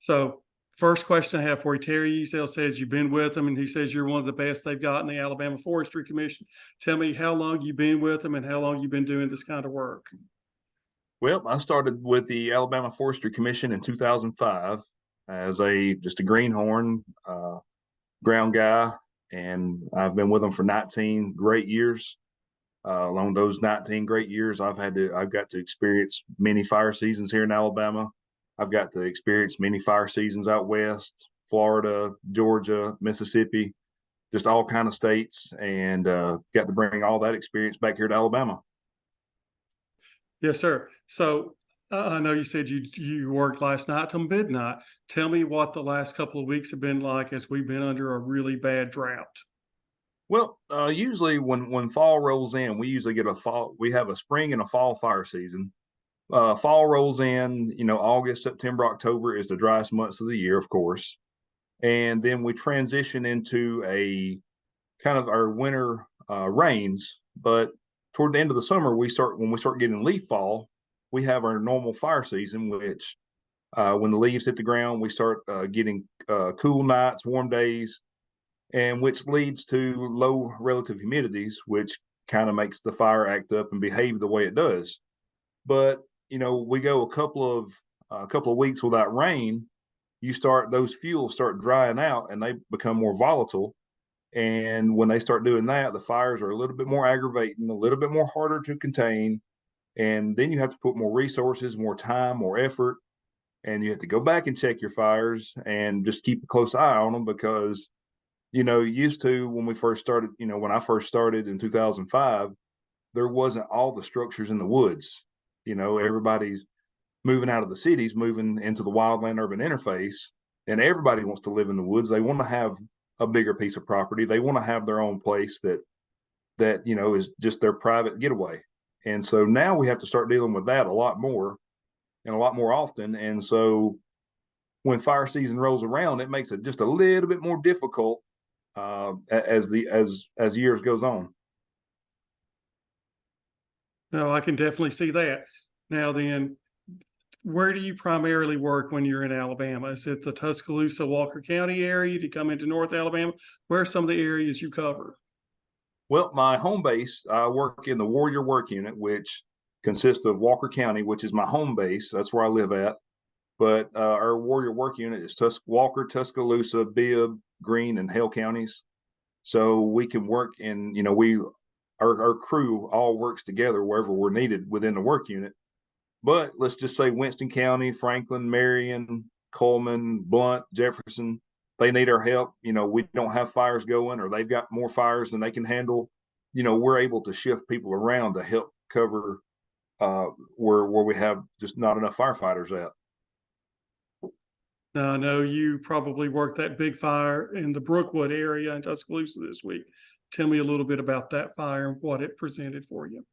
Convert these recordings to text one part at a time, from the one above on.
So first question I have for you, Terry Easdale says you've been with them, and he says you're one of the best they've got in the Alabama Forestry Commission. Tell me how long you've been with them and how long you've been doing this kind of work. Well, I started with the Alabama Forestry Commission in 2005 as just a greenhorn ground guy, and I've been with them for 19 great years. Along those 19 great years, I've got to experience many fire seasons here in Alabama. I've got to experience many fire seasons out west, Florida, Georgia, Mississippi, just all kind of states, and got to bring all that experience back here to Alabama. Yes, sir. So I know you said you worked last night till midnight. Tell me what the last couple of weeks have been like as we've been under a really bad drought. Well, usually when fall rolls in, we usually get we have a spring and a fall fire season. Fall rolls in, August, September, October is the driest months of the year, of course. And then we transition into a kind of our winter rains. But toward the end of the summer, when we start getting leaf fall, we have our normal fire season, which when the leaves hit the ground, we start getting cool nights, warm days, and which leads to low relative humidities, which kind of makes the fire act up and behave the way it does. But we go a couple of weeks without rain, those fuels start drying out and they become more volatile. And when they start doing that, the fires are a little bit more aggravating, a little bit more harder to contain. And then you have to put more resources, more time, more effort, and you have to go back and check your fires and just keep a close eye on them because used to when we first started, when I first started in 2005, there wasn't all the structures in the woods. Everybody's moving out of the cities, moving into the wildland urban interface, and everybody wants to live in the woods. They want to have a bigger piece of property. They want to have their own place that is just their private getaway. And so now we have to start dealing with that a lot more and a lot more often. And so when fire season rolls around, it makes it just a little bit more difficult as years goes on. No, I can definitely see that. Now then, where do you primarily work when you're in Alabama? Is it the Tuscaloosa, Walker County area? Do you come into North Alabama? Where are some of the areas you cover? Well, my home base, I work in the Warrior Work Unit, which consists of Walker County, which is my home base. That's where I live at. But our Warrior Work Unit is Walker, Tuscaloosa, Bibb, Greene, and Hale counties. So we can work in, our crew all works together wherever we're needed within the work unit. But let's just say Winston County, Franklin, Marion, Coleman, Blunt, Jefferson, they need our help. We don't have fires going or they've got more fires than they can handle. We're able to shift people around to help cover where we have just not enough firefighters at. Now, I know you probably worked that big fire in the Brookwood area in Tuscaloosa this week. Tell me a little bit about that fire and what it presented for you.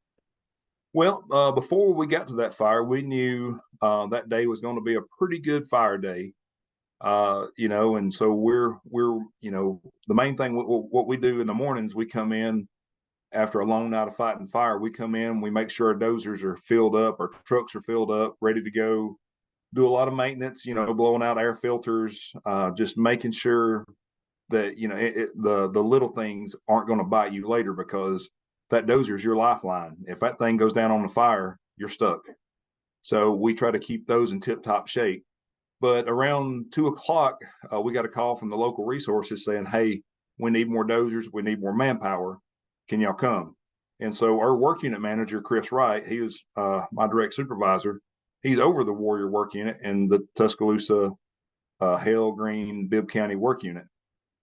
Well, before we got to that fire, we knew that day was going to be a pretty good fire day. And so we're the main thing what we do in the mornings, we come in after a long night of fighting fire. We come in, we make sure our dozers are filled up, our trucks are filled up, ready to go. Do a lot of maintenance, blowing out air filters, just making sure that the little things aren't going to bite you later because that dozer is your lifeline. If that thing goes down on the fire, you're stuck. So we try to keep those in tip-top shape. But around 2:00, we got a call from the local resources saying, "Hey, we need more dozers. We need more manpower. Can y'all come?" And so our work unit manager, Chris Wright, he was my direct supervisor. He's over the Warrior Work Unit and the Tuscaloosa, Hale, Greene, Bibb County Work Unit.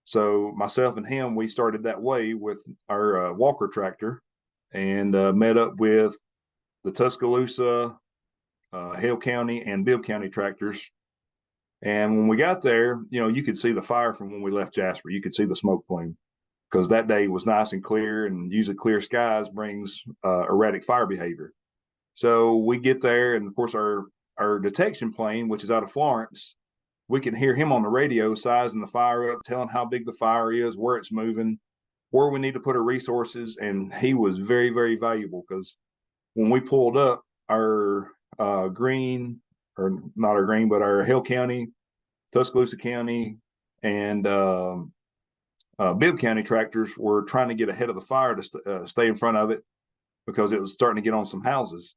So myself and him, we started that way with our Walker tractor and met up with the Tuscaloosa, Hale County, and Bibb County tractors. And when we got there, you could see the fire from when we left Jasper. You could see the smoke plume because that day was nice and clear, and usually clear skies brings erratic fire behavior. So we get there, and of course our detection plane, which is out of Florence, we can hear him on the radio sizing the fire up, telling how big the fire is, where it's moving, where we need to put our resources. And he was very, very valuable because when we pulled up, our Greene, or not our Greene, but our Hale County Tuscaloosa County and Bibb County tractors were trying to get ahead of the fire to stay in front of it because it was starting to get on some houses.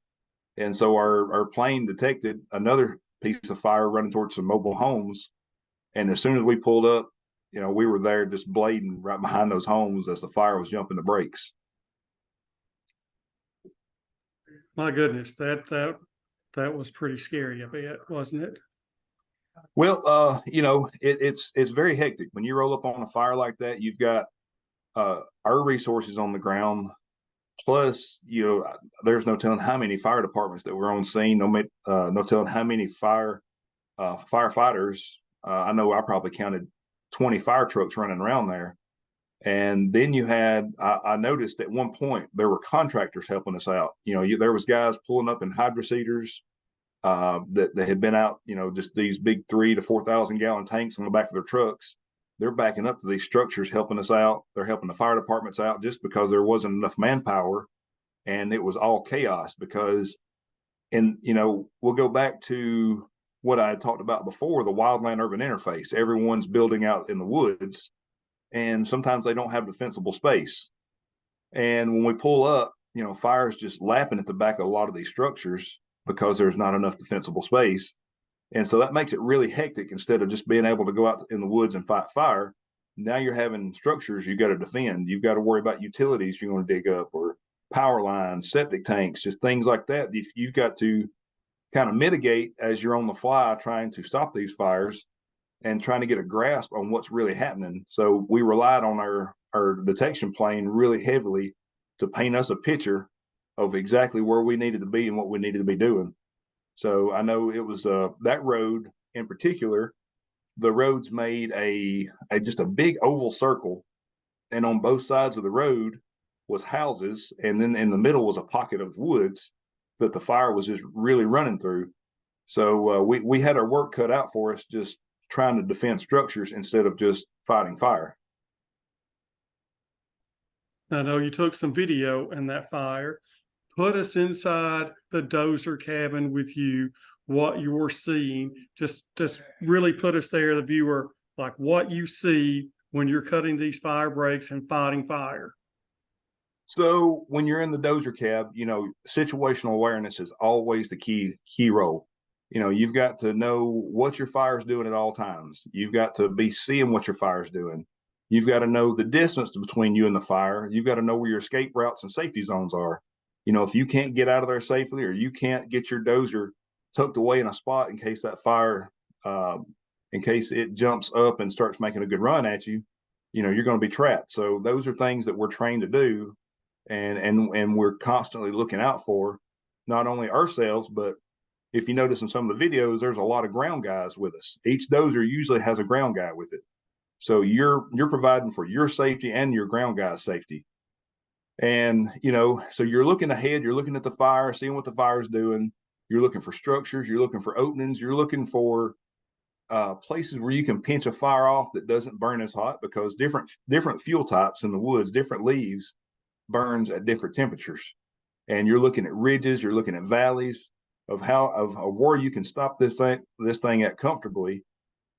And so our plane detected another piece of fire running towards some mobile homes. And as soon as we pulled up, we were there just blading right behind those homes as the fire was jumping the brakes. My goodness, that was pretty scary, I bet, wasn't it? Well, it's very hectic when you roll up on a fire like that. You've got our resources on the ground, plus there's no telling how many fire departments that were on scene. No telling how many firefighters. I know I probably counted 20 fire trucks running around there. And then you had, I noticed at one point there were contractors helping us out. There was guys pulling up in hydro seeders that they had been out, just these big 3,000 to 4,000 gallon tanks on the back of their trucks. They're backing up to these structures, helping us out. They're helping the fire departments out just because there wasn't enough manpower, and it was all chaos. Because, and we'll go back to what I had talked about before, the wildland urban interface. Everyone's building out in the woods, and sometimes they don't have defensible space. And when we pull up, fire's just lapping at the back of a lot of these structures because there's not enough defensible space. And so that makes it really hectic. Instead of just being able to go out in the woods and fight fire, now you're having structures you got to defend. You've got to worry about utilities you're going to dig up, or power lines, septic tanks, just things like that. You've got to kind of mitigate as you're on the fly trying to stop these fires and trying to get a grasp on what's really happening. So we relied on our detection plane really heavily to paint us a picture of exactly where we needed to be and what we needed to be doing. So I know it was that road in particular, the roads made just a big oval circle, and on both sides of the road was houses, and then in the middle was a pocket of woods that the fire was just really running through. So we had our work cut out for us, just trying to defend structures instead of just fighting fire. I know you took some video in that fire. Put us inside the dozer cabin with you, what you're seeing. Just really put us there, the viewer, like what you see when you're cutting these fire breaks and fighting fire. So when you're in the dozer cab, situational awareness is always the key role. You've got to know what your fire's doing at all times. You've got to be seeing what your fire's doing. You've got to know the distance between you and the fire. You've got to know where your escape routes and safety zones are. If you can't get out of there safely, or you can't get your dozer tucked away in a spot in case that fire, in case it jumps up and starts making a good run at you, you're going to be trapped. So those are things that we're trained to do, and we're constantly looking out for, not only ourselves, but if you notice in some of the videos, there's a lot of ground guys with us. Each dozer usually has a ground guy with it. So you're providing for your safety and your ground guy's safety. And, so you're looking ahead, you're looking at the fire, seeing what the fire's doing. You're looking for structures, you're looking for openings, you're looking for places where you can pinch a fire off that doesn't burn as hot, because different fuel types in the woods, different leaves burns at different temperatures. And you're looking at ridges, you're looking at valleys of where you can stop this thing at comfortably.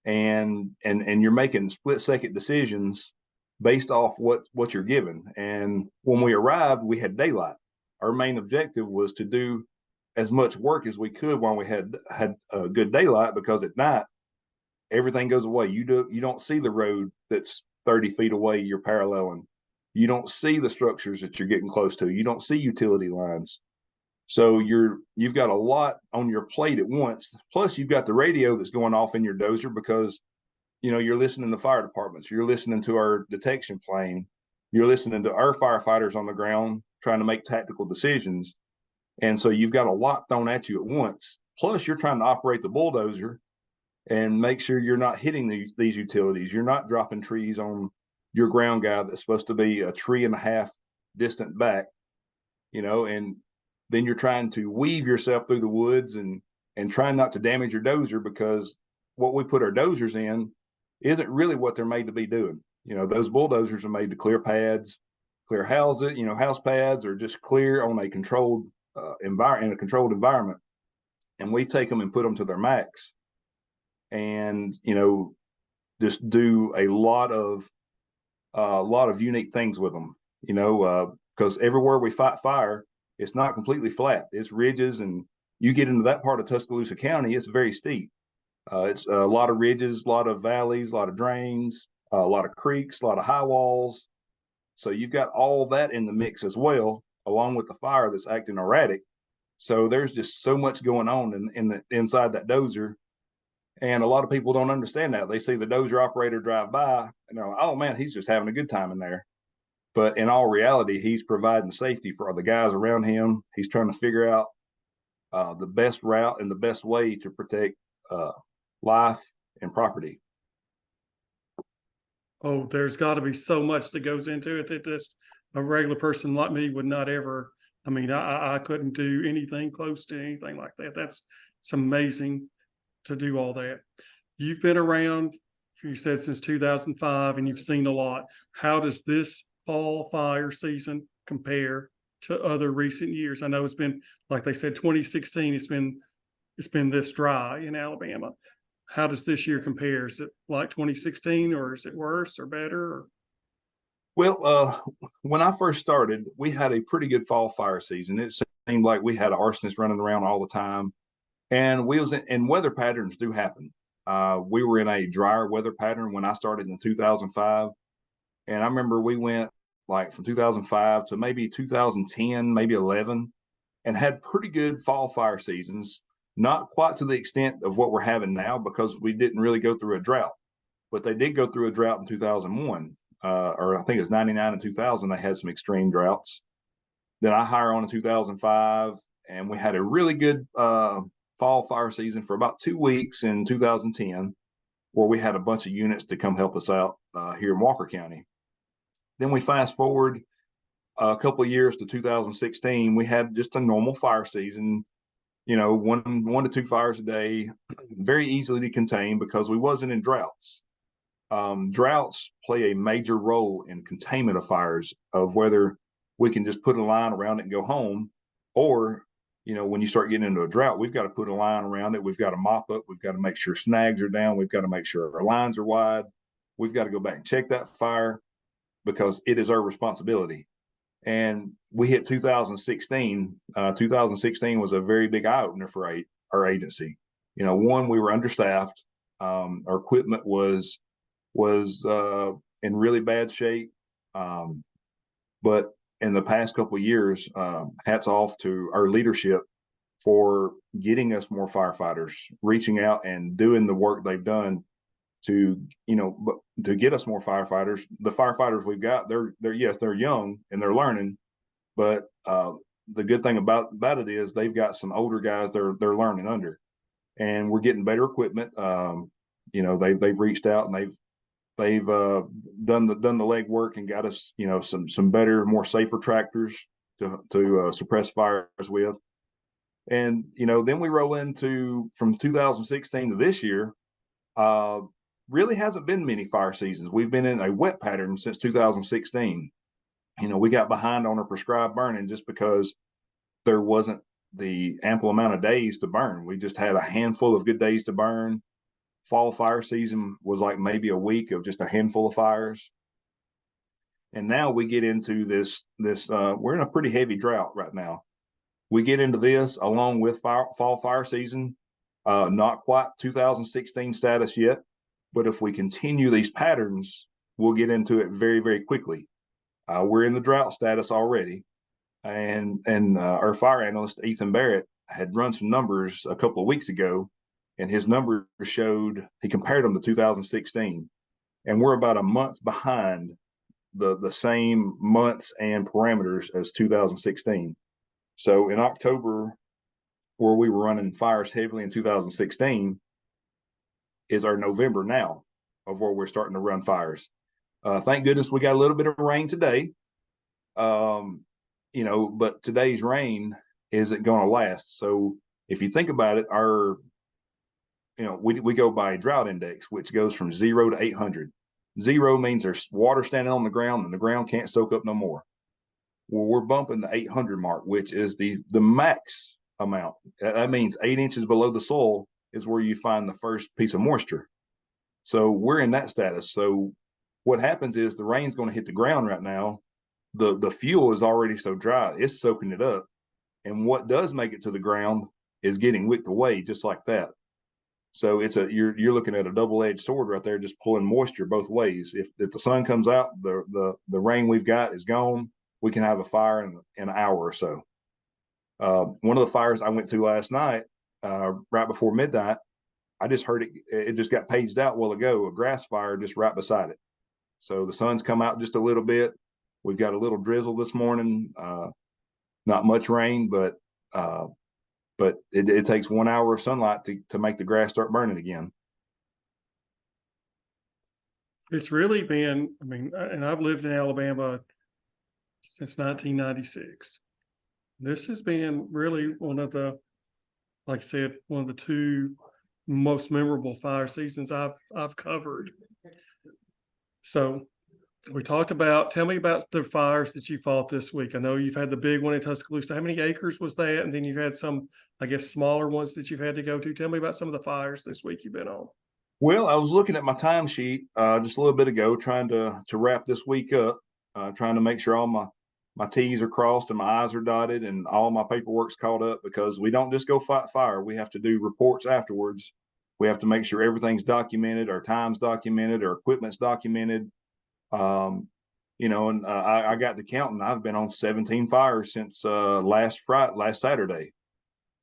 And you're making split-second decisions based off what you're given. And when we arrived, we had daylight. Our main objective was to do as much work as we could while we had good daylight, because at night everything goes away. You don't see the road that's 30 feet away you're paralleling. You don't see the structures that you're getting close to. You don't see utility lines. So you've got a lot on your plate at once. Plus you've got the radio that's going off in your dozer, because you're listening to fire departments, you're listening to our detection plane, you're listening to our firefighters on the ground trying to make tactical decisions. And so you've got a lot thrown at you at once. Plus you're trying to operate the bulldozer and make sure you're not hitting these utilities. You're not dropping trees on your ground guy that's supposed to be a tree and a half distant back, and then you're trying to weave yourself through the woods and trying not to damage your dozer, because what we put our dozers in isn't really what they're made to be doing. Those bulldozers are made to clear pads, clear houses, house pads, or just clear on a controlled environment. And we take them and put them to their max. and just do a lot of unique things with them. Because everywhere we fight fire, it's not completely flat. It's ridges, and you get into that part of Tuscaloosa County, it's very steep. It's a lot of ridges, a lot of valleys, a lot of drains, a lot of creeks, a lot of high walls. So you've got all that in the mix as well, along with the fire that's acting erratic. So there's just so much going on in the inside that dozer. And a lot of people don't understand that. They see the dozer operator drive by and they're like, oh man, he's just having a good time in there. But in all reality, he's providing safety for the guys around him. He's trying to figure out the best route and the best way to protect life and property. Oh, there's got to be so much that goes into it that just a regular person like me would not ever. I mean, I couldn't do anything close to anything like that. It's amazing to do all that. You've been around, you said, since 2005, and you've seen a lot. How does this fall fire season compare to other recent years? I know it's been, like they said, 2016. It's been this dry in Alabama. How does this year compare? Is it like 2016, or is it worse or better? Or? Well, when I first started, we had a pretty good fall fire season. It seemed like we had arsonists running around all the time, and weather patterns do happen. We were in a drier weather pattern when I started in 2005, and I remember we went like from 2005 to maybe 2010, maybe 11, and had pretty good fall fire seasons. Not quite to the extent of what we're having now, because we didn't really go through a drought, but they did go through a drought in 2001. Or I think it was 99 and 2000, they had some extreme droughts. Then I hire on in 2005, and we had a really good fall fire season for about 2 weeks in 2010, where we had a bunch of units to come help us out here in Walker County. Then we fast forward a couple of years to 2016. We had just a normal fire season, one to two fires a day, very easily to contain because we wasn't in droughts. Droughts play a major role in containment of fires, of whether we can just put a line around it and go home, or when you start getting into a drought, we've got to put a line around it. We've got to mop up. We've got to make sure snags are down. We've got to make sure our lines are wide. We've got to go back and check that fire because it is our responsibility. And we hit 2016. 2016 was a very big eye opener for our agency. One, we were understaffed. Our equipment was in really bad shape. But in the past couple of years, hats off to our leadership for getting us more firefighters, reaching out and doing the work they've done to get us more firefighters. The firefighters we've got, they're young and they're learning, but the good thing about it is they've got some older guys they're learning under, and we're getting better equipment. They've reached out and they've done the legwork and got us some better, more safer tractors to suppress fires with. And then we roll into from 2016 to this year. Really hasn't been many fire seasons. We've been in a wet pattern since 2016. We got behind on our prescribed burning just because there wasn't the ample amount of days to burn. We just had a handful of good days to burn. Fall fire season was like maybe a week of just a handful of fires. And now we get into this we're in a pretty heavy drought right now. We get into this along with fall fire season, not quite 2016 status yet, but if we continue these patterns, we'll get into it very, very quickly. We're in the drought status already, and our fire analyst Ethan Barrett had run some numbers a couple of weeks ago, and his numbers showed, he compared them to 2016, and we're about a month behind the same months and parameters as 2016. So in October, where we were running fires heavily in 2016, is our November now of where we're starting to run fires. Thank goodness we got a little bit of rain today. But today's rain isn't going to last. So if you think about it, we go by drought index, which goes from 0 to 800. 0 means there's water standing on the ground and the ground can't soak up no more. Well, we're bumping the 800 mark, which is the max amount. That means 8 inches below the soil is where you find the first piece of moisture. So we're in that status. So what happens is the rain's going to hit the ground right now. The fuel is already so dry, it's soaking it up. And what does make it to the ground is getting wicked away just like that. So you're looking at a double-edged sword right there, just pulling moisture both ways. If the sun comes out, the rain we've got is gone. We can have a fire in an hour or so. One of the fires I went to last night, right before midnight, I just heard it just got paged out a while ago, a grass fire just right beside it. So the sun's come out just a little bit. We've got a little drizzle this morning, not much rain, but it takes 1 hour of sunlight to make the grass start burning again. It's really been, I mean, and I've lived in Alabama since 1996. This has been really one of the, like I said, one of the two most memorable fire seasons I've covered. So we talked about, tell me about the fires that you fought this week. I know you've had the big one in Tuscaloosa. How many acres was that? And then you've had some, I guess, smaller ones that you've had to go to. Tell me about some of the fires this week you've been on. Well, I was looking at my timesheet just a little bit ago, trying to wrap this week up, trying to make sure all my T's are crossed and my I's are dotted and all my paperwork's caught up, because we don't just go fight fire. We have to do reports afterwards. We have to make sure everything's documented, our time's documented, our equipment's documented. And I got to counting. I've been on 17 fires since last Saturday.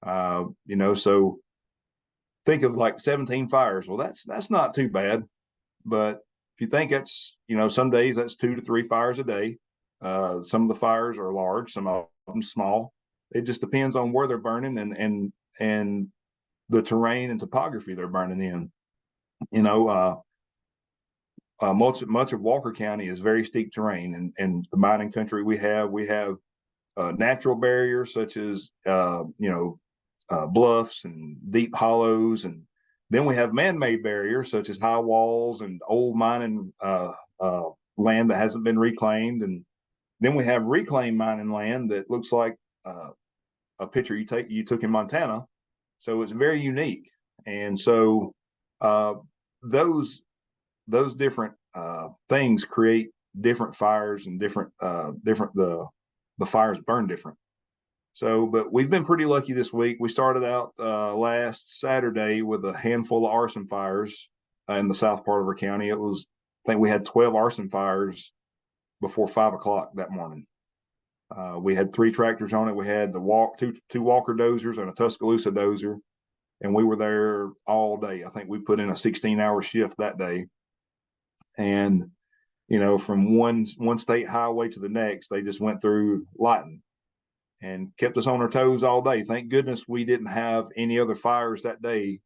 So think of like 17 fires. Well, that's not too bad. But if you think that's, some days that's 2 to 3 fires a day. Some of the fires are large, some of them small. It just depends on where they're burning and the terrain and topography they're burning in. Much of Walker County is very steep terrain, and the mining country we have natural barriers such as bluffs and deep hollows, and then we have man-made barriers such as high walls and old mining land that hasn't been reclaimed, and then we have reclaimed mining land that looks like a picture you took in Montana. So it's very unique, and so those different things create different fires, and the fires burn different. So, but we've been pretty lucky this week. We started out last Saturday with a handful of arson fires in the south part of our county. I think we had 12 arson fires before 5 o'clock that morning. We had 3 tractors on it. We had two Walker dozers and a Tuscaloosa dozer, and we were there all day. I think we put in a 16-hour shift that day. And, from one state highway to the next, they just went through lightning and kept us on our toes all day. Thank goodness we didn't have any other fires that day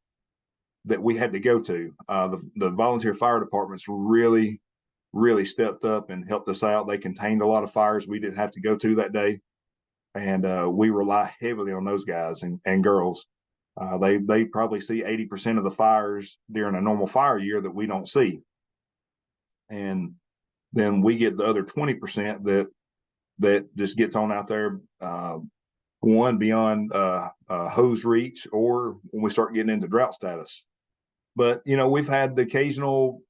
that we had to go to. The volunteer fire departments really, really stepped up and helped us out. They contained a lot of fires we didn't have to go to that day. And we rely heavily on those guys and girls. They probably see 80% of the fires during a normal fire year that we don't see. And then we get the other 20% that just gets on out there, one beyond hose reach, or when we start getting into drought status. But we've had the occasional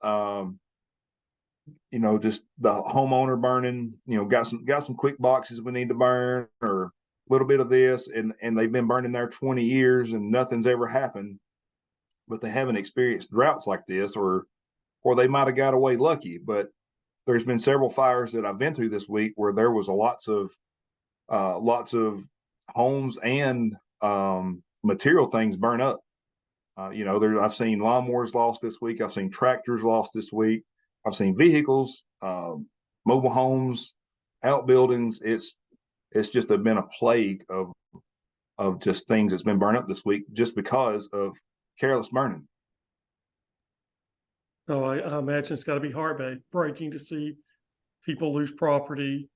just the homeowner burning, got some quick boxes we need to burn, or a little bit of this, and they've been burning there 20 years and nothing's ever happened, but they haven't experienced droughts like this, or they might have got away lucky. But there's been several fires that I've been to this week where there was lots of homes and material things burn up. I've seen lawnmowers lost this week. I've seen tractors lost this week. I've seen vehicles, mobile homes, outbuildings. It's just been a plague of just things that's been burned up this week just because of careless burning. So I imagine it's got to be heartbreaking to see people lose property,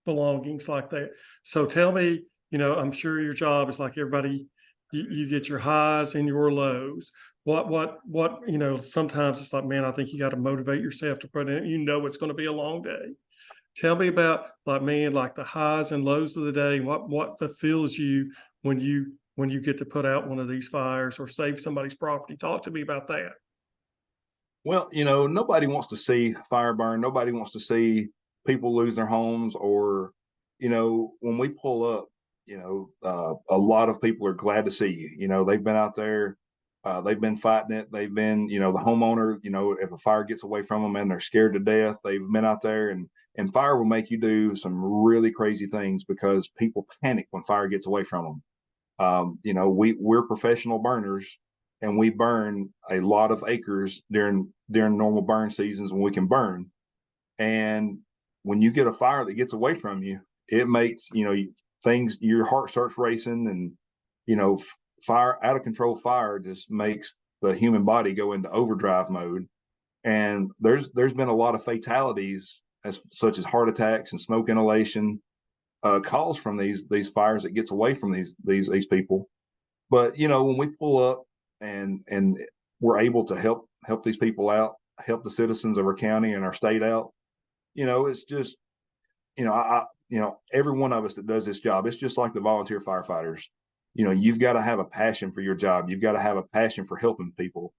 belongings like that. So tell me, I'm sure your job is like everybody. You get your highs and your lows. What sometimes it's like, man, I think you got to motivate yourself to put in. It's going to be a long day. Tell me about like the highs and lows of the day. What fulfills you when you when you get to put out one of these fires or save somebody's property? Talk to me about that. Well, nobody wants to see fire burn. Nobody wants to see people lose their homes or, when we pull up, a lot of people are glad to see you. They've been out there, they've been fighting it. They've been, the homeowner, if a fire gets away from them and they're scared to death, they've been out there and fire will make you do some really crazy things because people panic when fire gets away from them. We're professional burners and we burn a lot of acres during normal burn seasons when we can burn. And when you get a fire that gets away from you, it makes, things, your heart starts racing and, fire, out of control fire just makes the human body go into overdrive mode. And there's been a lot of fatalities such as heart attacks and smoke inhalation, caused from these fires that gets away from these people. But when we pull up and we're able to help these people out, help the citizens of our county and our state out, it's just, every one of us that does this job, it's just like the volunteer firefighters. You've got to have a passion for your job. You've got to have a passion for helping people.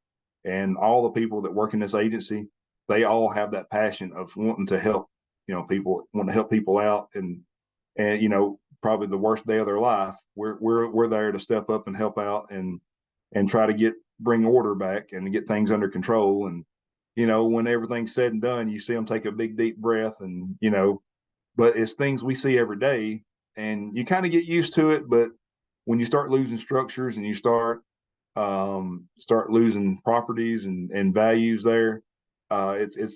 And all the people that work in this agency, they all have that passion of wanting to help, people, want to help people out. And probably the worst day of their life, we're there to step up and help out and try to bring order back and get things under control. And, when everything's said and done, you see them take a big, deep breath and, but it's things we see every day and you kind of get used to it. But when you start losing structures and you start losing properties and values there, it's a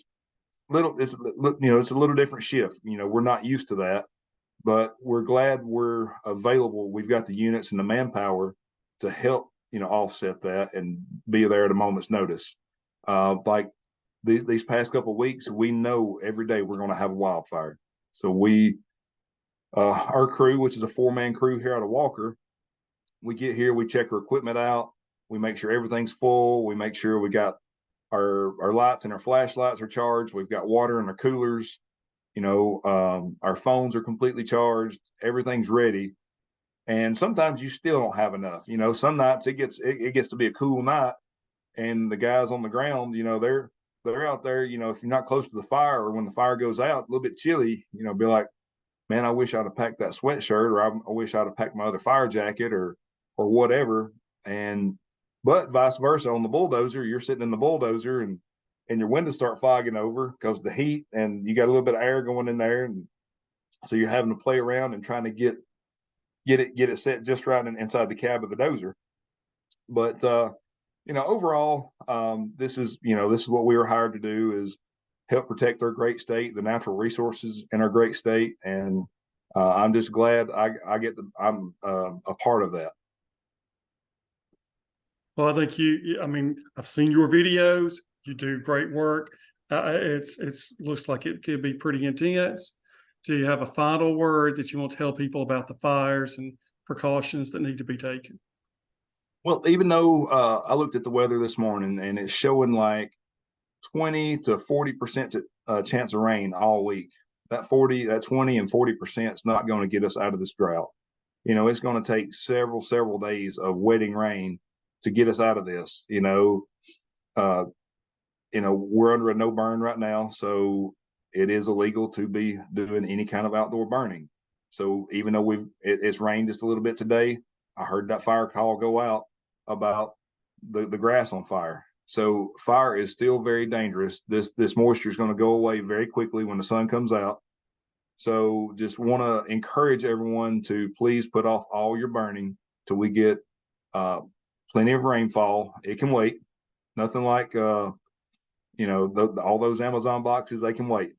little different shift. We're not used to that, but we're glad we're available. We've got the units and the manpower to help, offset that and be there at a moment's notice. Like these past couple of weeks, we know every day we're going to have a wildfire. So our crew, which is a 4-man crew here out of Walker, we get here, we check our equipment out, we make sure everything's full, we make sure we got our lights and our flashlights are charged, we've got water in our coolers, our phones are completely charged, everything's ready. And sometimes you still don't have enough. Some nights it gets to be a cool night and the guys on the ground, they're out there, if you're not close to the fire or when the fire goes out, a little bit chilly, be like, man, I wish I'd have packed that sweatshirt or I wish I'd have packed my other fire jacket or whatever. But vice versa on the bulldozer, you're sitting in the bulldozer and your windows start fogging over because the heat and you got a little bit of air going in there. And so you're having to play around and trying to get it set just right inside the cab of the dozer. But, overall, this is what we were hired to do is help protect our great state, the natural resources in our great state. And I'm just glad I'm a part of that. Well, I think I've seen your videos. You do great work. It's looks like it could be pretty intense. Do you have a final word that you want to tell people about the fires and precautions that need to be taken? Well, even though I looked at the weather this morning and it's showing like 20 to 40% chance of rain all week, that 20 and 40% is not going to get us out of this drought. It's going to take several days of wetting rain to get us out of this. We're under a no burn right now, so it is illegal to be doing any kind of outdoor burning. So even though it's rained just a little bit today, I heard that fire call go out about the grass on fire. So fire is still very dangerous. This moisture is going to go away very quickly when the sun comes out. So just want to encourage everyone to please put off all your burning till we get plenty of rainfall. It can wait. Nothing like all those Amazon boxes, they can wait.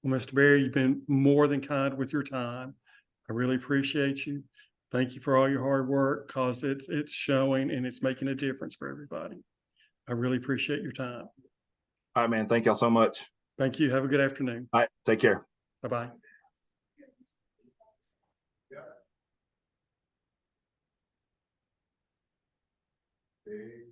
Well, Mr. Berry, you've been more than kind with your time. I really appreciate you. Thank you for all your hard work because it's showing and it's making a difference for everybody. I really appreciate your time. All right, man. Thank y'all so much. Thank you. Have a good afternoon. All right. Take care. Bye-bye. Okay.